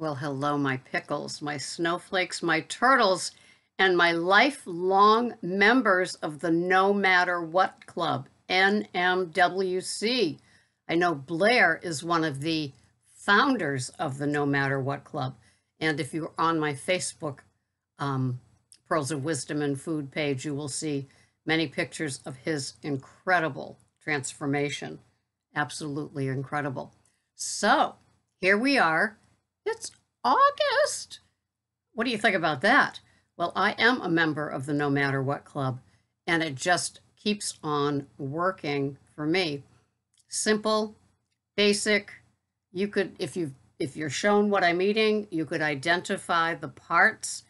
Well, hello, my pickles, my snowflakes, my turtles, and my lifelong members of the No Matter What Club, NMWC. I know Blair is one of the founders of the No Matter What Club. And if you're on my Facebook Pearls of Wisdom and Food page, you will see many pictures of his incredible transformation. Absolutely incredible. So here we are. It's August. What do you think about that? Well, I am a member of the No Matter What Club, and it just keeps on working for me. Simple, basic. You could, if you're shown what I'm eating, you could identify the parts.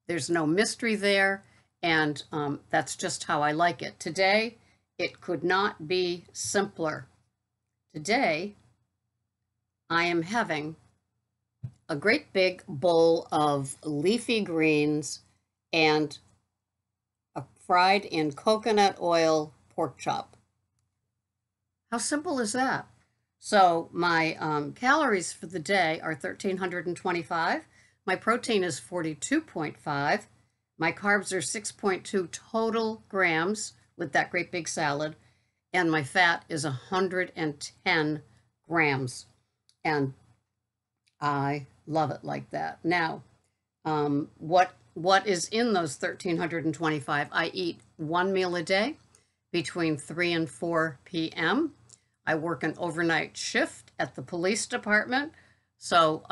There's no mystery there, and that's just how I like it. Today, it could not be simpler. Today, I am having a great big bowl of leafy greens and a fried in coconut oil pork chop. How simple is that? So my calories for the day are 1,325. My protein is 42.5. My carbs are 6.2 total grams with that great big salad. And my fat is 110 grams. And I love it like that. Now, what is in those 1,325? I eat one meal a day between 3 and 4 p.m. I work an overnight shift at the police department, so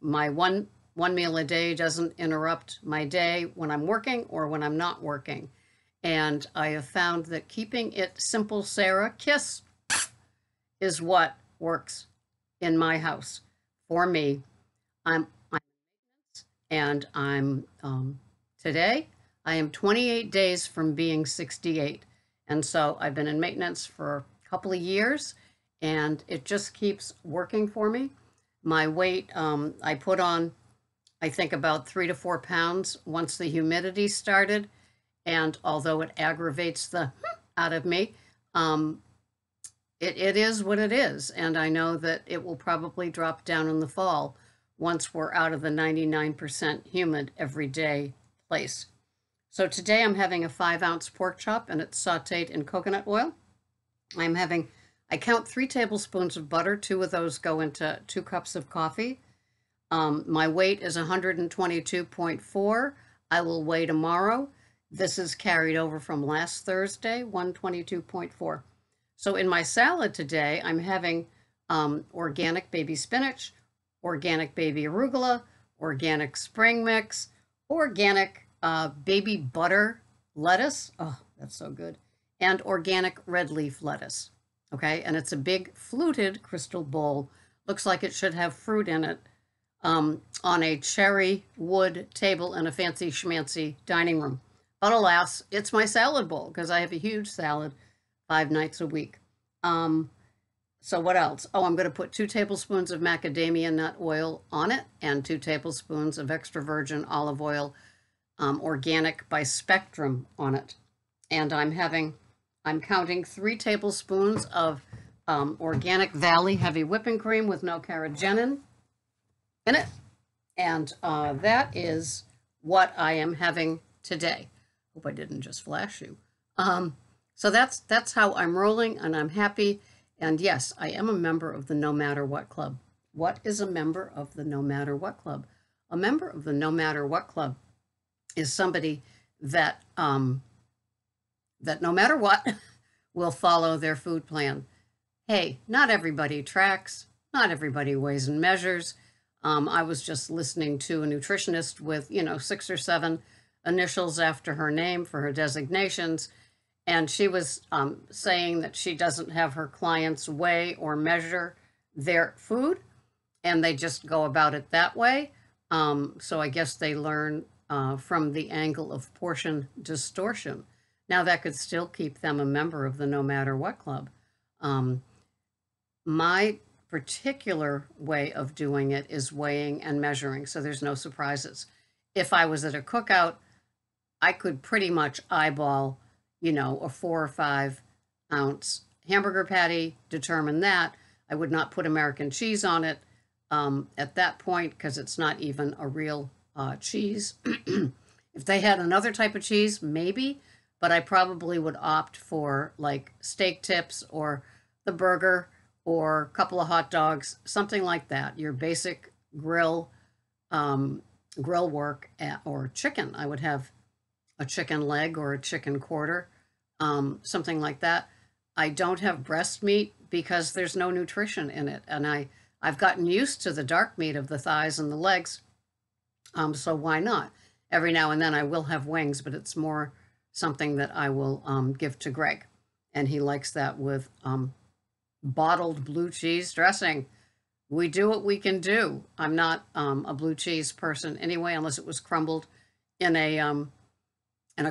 my one meal a day doesn't interrupt my day when I'm working or when I'm not working. And I have found that keeping it simple, Sarah, kiss, is what works in my house for me. I'm and I'm today I am 28 days from being 68, and so I've been in maintenance for a couple of years, and it just keeps working for me. My weight, I put on, I think, about 3 to 4 pounds once the humidity started, and although it aggravates the out of me, it is what it is, and I know that it will probably drop down in the fall once we're out of the 99% humid everyday place. So today I'm having a 5-ounce pork chop, and it's sauteed in coconut oil. I count 3 tablespoons of butter. 2 of those go into 2 cups of coffee. My weight is 122.4. I will weigh tomorrow. This is carried over from last Thursday, 122.4. So in my salad today, I'm having organic baby spinach, organic baby arugula, organic spring mix, organic baby butter lettuce. Oh, that's so good. And organic red leaf lettuce. Okay, and it's a big fluted crystal bowl. Looks like it should have fruit in it, on a cherry wood table in a fancy schmancy dining room. But alas, it's my salad bowl because I have a huge salad 5 nights a week. So what else? Oh, I'm going to put 2 tablespoons of macadamia nut oil on it and 2 tablespoons of extra virgin olive oil, organic by Spectrum, on it. And I'm counting 3 tablespoons of organic Valley heavy whipping cream with no carrageenan in it. And that is what I am having today. Hope I didn't just flash you. So that's how I'm rolling, and I'm happy. And yes, I am a member of the No Matter What Club. What is a member of the No Matter What Club? A member of the No Matter What Club is somebody that that no matter what will follow their food plan. Hey, not everybody tracks, not everybody weighs and measures. I was just listening to a nutritionist with 6 or 7 initials after her name for her designations. And she was saying that she doesn't have her clients weigh or measure their food, and they just go about it that way. So I guess they learn from the angle of portion distortion. Now, that could still keep them a member of the No Matter What Club. My particular way of doing it is weighing and measuring, so there's no surprises. If I was at a cookout, I could pretty much eyeball a 4 or 5 ounce hamburger patty, determine that. I would not put American cheese on it. at that point, because it's not even a real cheese. If they had another type of cheese, maybe, but I probably would opt for like steak tips or the burger or a couple of hot dogs, something like that. Your basic grill work or chicken. I would have a chicken leg or a chicken quarter, something like that. I don't have breast meat because there's no nutrition in it, and I've gotten used to the dark meat of the thighs and the legs, so why not? Every now and then I will have wings, but it's more something that I will give to Greg, and he likes that with bottled blue cheese dressing. We do what we can do. I'm not a blue cheese person anyway, unless it was crumbled in a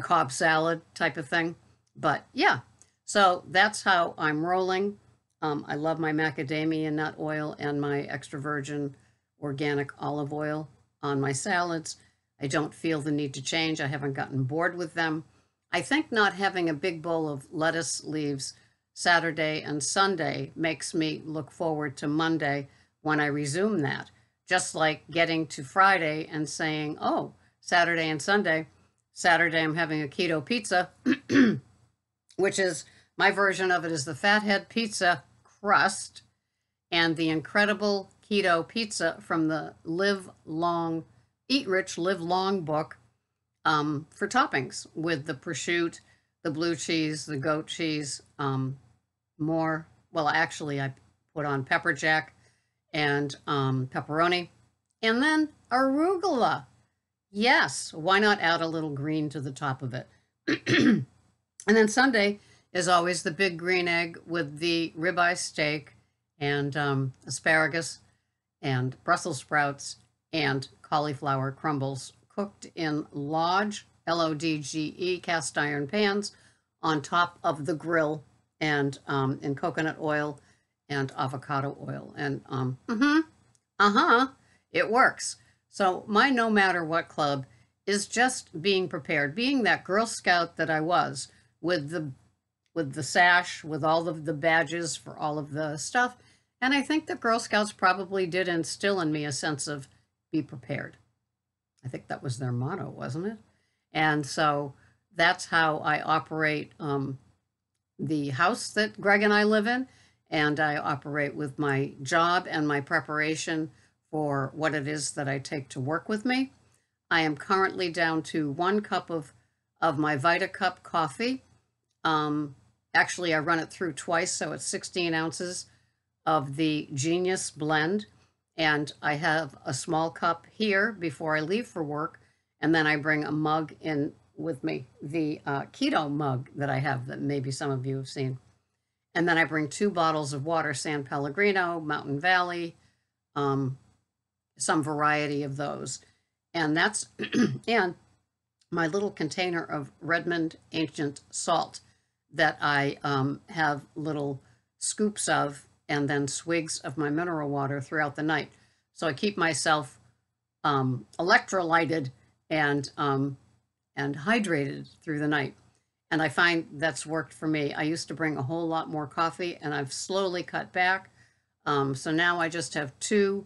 Cobb salad type of thing. But yeah, so that's how I'm rolling. I love my macadamia nut oil and my extra virgin organic olive oil on my salads. I don't feel the need to change. I haven't gotten bored with them. I think not having a big bowl of lettuce leaves Saturday and Sunday makes me look forward to Monday when I resume that. Just like getting to Friday and saying, oh, Saturday and Sunday. Saturday I'm having a keto pizza, which is my version of it is the fathead pizza crust and the incredible keto pizza from the Live Long, Eat Rich, Live Long book for toppings with the prosciutto, the blue cheese, the goat cheese, more. Well, actually, I put on pepper jack and pepperoni, and then arugula. Yes, why not add a little green to the top of it? And then Sunday is always the big green egg with the ribeye steak and asparagus and Brussels sprouts and cauliflower crumbles cooked in Lodge, Lodge, cast iron pans on top of the grill and in coconut oil and avocado oil. And it works. So my no matter what club is just being prepared, being that Girl Scout that I was with the sash, with all of the badges for all of the stuff. And I think the Girl Scouts probably did instill in me a sense of be prepared. I think that was their motto, wasn't it? And so that's how I operate the house that Greg and I live in, and I operate with my job and my preparation for what it is that I take to work with me. I am currently down to 1 cup of my Vita Cup coffee. Actually, I run it through twice, so it's 16 ounces of the Genius blend. And I have a small cup here before I leave for work, and then I bring a mug in with me, the keto mug that I have that maybe some of you have seen. And then I bring 2 bottles of water, San Pellegrino, Mountain Valley, some variety of those. And that's, and my little container of Redmond Ancient Salt that I have little scoops of and then swigs of my mineral water throughout the night. So I keep myself electrolyted and hydrated through the night. And I find that's worked for me. I used to bring a whole lot more coffee, and I've slowly cut back. So now I just have 2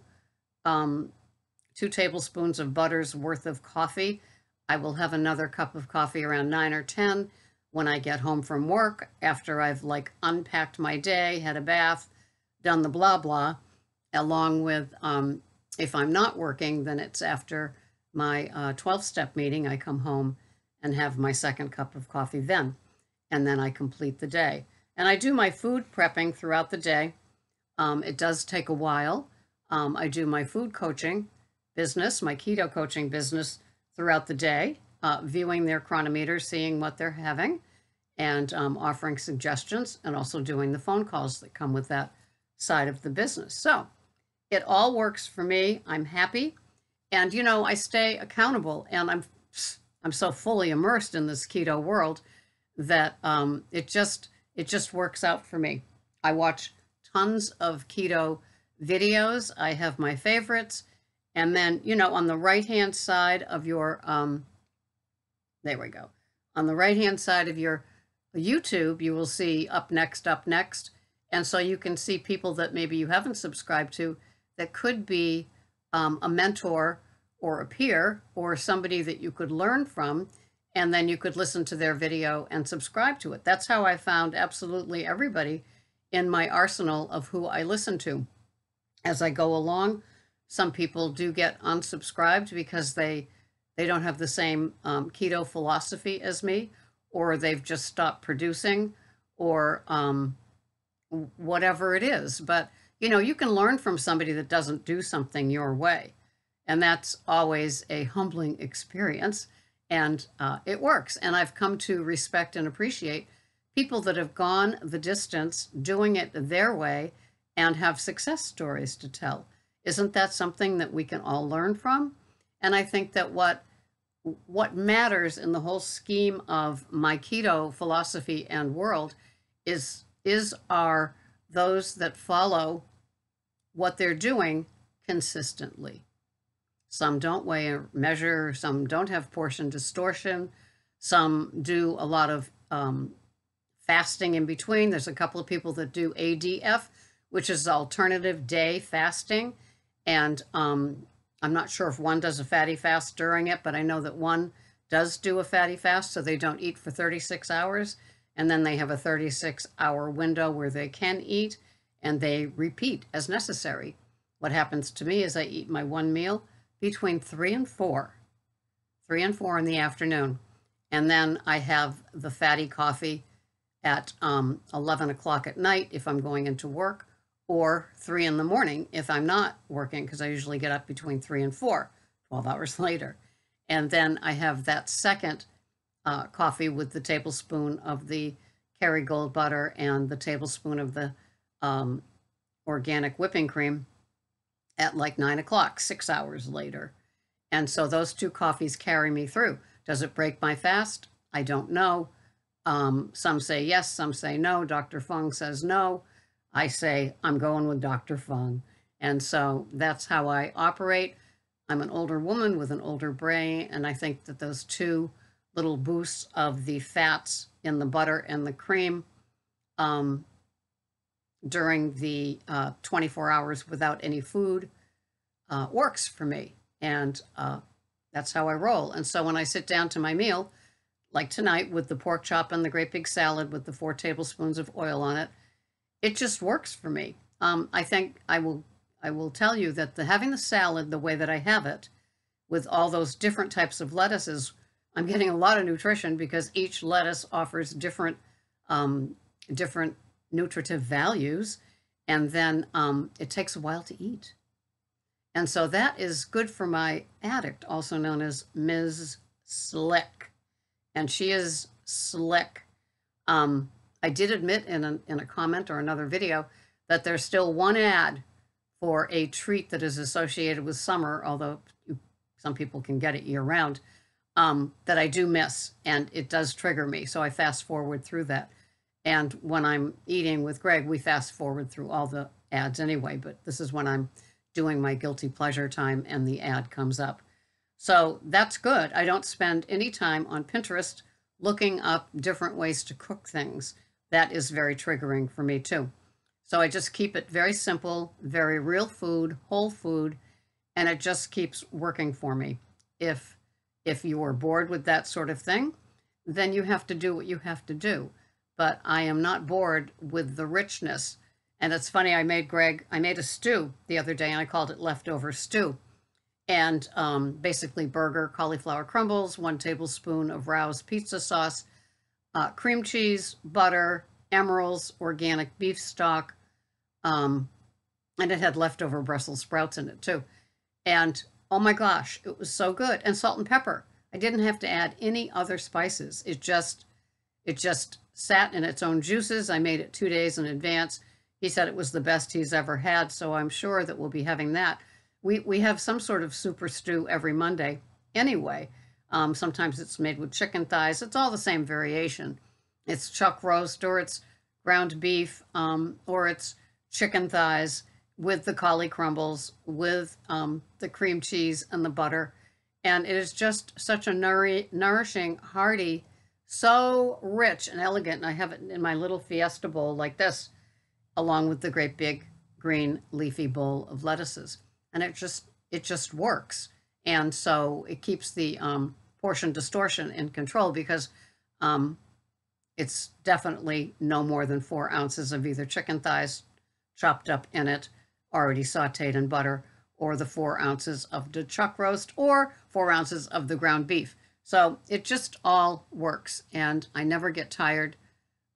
tablespoons of butter's worth of coffee. I will have another cup of coffee around 9 or 10 when I get home from work, after I've like unpacked my day, had a bath, done the blah blah, along with if I'm not working, then it's after my 12-step meeting. I come home and have my 2nd cup of coffee then, and then I complete the day. And I do my food prepping throughout the day. It does take a while. I do my food coaching business, my keto coaching business throughout the day, viewing their chronometers, seeing what they're having, and offering suggestions, and also doing the phone calls that come with that side of the business. So it all works for me. I'm happy. And, you know, I stay accountable, and I'm so fully immersed in this keto world that it just works out for me. I watch tons of keto videos. I have my favorites. And then, you know, on the right-hand side of your, there we go. On the right-hand side of your YouTube, you will see up next, up next. And so you can see people that maybe you haven't subscribed to that could be a mentor or a peer or somebody that you could learn from, and then you could listen to their video and subscribe to it. That's how I found absolutely everybody in my arsenal of who I listen to. As I go along, some people do get unsubscribed because they don't have the same keto philosophy as me, or they've just stopped producing, or whatever it is. But, you can learn from somebody that doesn't do something your way. And that's always a humbling experience. And it works. And I've come to respect and appreciate people that have gone the distance doing it their way and have success stories to tell. Isn't that something that we can all learn from? And I think that what matters in the whole scheme of my keto philosophy and world is are those that follow what they're doing consistently. Some don't weigh or measure, some don't have portion distortion, some do a lot of fasting in between. There's a couple of people that do ADF, which is alternative day fasting. And I'm not sure if one does a fatty fast during it, but I know that one does do a fatty fast, so they don't eat for 36 hours. And then they have a 36-hour window where they can eat, and they repeat as necessary. What happens to me is I eat my one meal between 3 and 4 in the afternoon. And then I have the fatty coffee at 11 o'clock at night if I'm going into work, or 3 in the morning if I'm not working, because I usually get up between 3 and 4, 12 hours later. And then I have that second coffee with the tablespoon of the Kerrygold butter and the tablespoon of the organic whipping cream at like 9 o'clock, 6 hours later. And so those two coffees carry me through. Does it break my fast? I don't know. Some say yes, some say no. Dr. Fung says no. I say I'm going with Dr. Fung. And so that's how I operate. I'm an older woman with an older brain, and I think that those two little boosts of the fats in the butter and the cream during the 24 hours without any food works for me. And that's how I roll. And so when I sit down to my meal, like tonight with the pork chop and the great big salad with the 4 tablespoons of oil on it, it just works for me. I think I will tell you that having the salad the way that I have it, with all those different types of lettuces, I'm getting a lot of nutrition because each lettuce offers different nutritive values, and then it takes a while to eat. And so that is good for my addict, also known as Ms. Slick. And she is slick. I did admit in a comment or another video that there's still one ad for a treat that is associated with summer, although some people can get it year-round, that I do miss, and it does trigger me, so I fast forward through that. And when I'm eating with Greg, we fast forward through all the ads anyway, but this is when I'm doing my guilty pleasure time and the ad comes up. So that's good. I don't spend any time on Pinterest looking up different ways to cook things. That is very triggering for me too. So I just keep it very simple, very real food, whole food, and it just keeps working for me. If you are bored with that sort of thing, then you have to do what you have to do. But I am not bored with the richness. And it's funny, I made a stew the other day, and I called it leftover stew. And basically burger, cauliflower crumbles, 1 tablespoon of Rao's pizza sauce, cream cheese, butter, Emeril's organic beef stock, and it had leftover Brussels sprouts in it too. And oh my gosh, it was so good. And salt and pepper. I didn't have to add any other spices. It just sat in its own juices. I made it 2 days in advance. He said it was the best he's ever had, so I'm sure that we'll be having that. We have some sort of super stew every Monday anyway. Sometimes it's made with chicken thighs. It's all the same variation. It's chuck roast, or it's ground beef, or it's chicken thighs with the cauli crumbles, with the cream cheese and the butter. And it is just such a nourishing, hearty, so rich and elegant. And I have it in my little fiesta bowl like this, along with the great big green leafy bowl of lettuces. And it just works. And so it keeps the portion distortion in control, because it's definitely no more than 4 ounces of either chicken thighs chopped up in it, already sauteed in butter, or the 4 ounces of the chuck roast, or 4 ounces of the ground beef. So it just all works, and I never get tired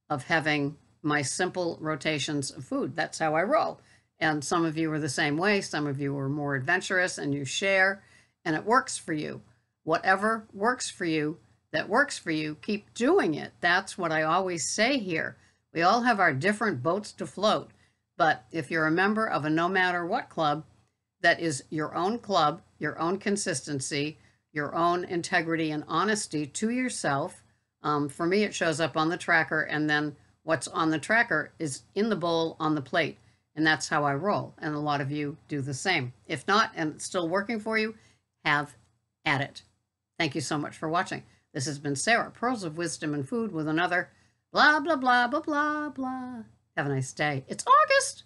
of having my simple rotations of food. That's how I roll. And some of you are the same way. Some of you are more adventurous and you share, and it works for you. Whatever works for you, that works for you, keep doing it. That's what I always say here. We all have our different boats to float, but if you're a member of a no matter what club, that is your own club, your own consistency, your own integrity and honesty to yourself. For me, it shows up on the tracker, and then what's on the tracker is in the bowl on the plate. And that's how I roll. And a lot of you do the same. If not, and it's still working for you, have at it. Thank you so much for watching. This has been Sarah, Pearls of Wisdom and Food, with another blah, blah, blah, blah, blah, blah. Have a nice day. It's August.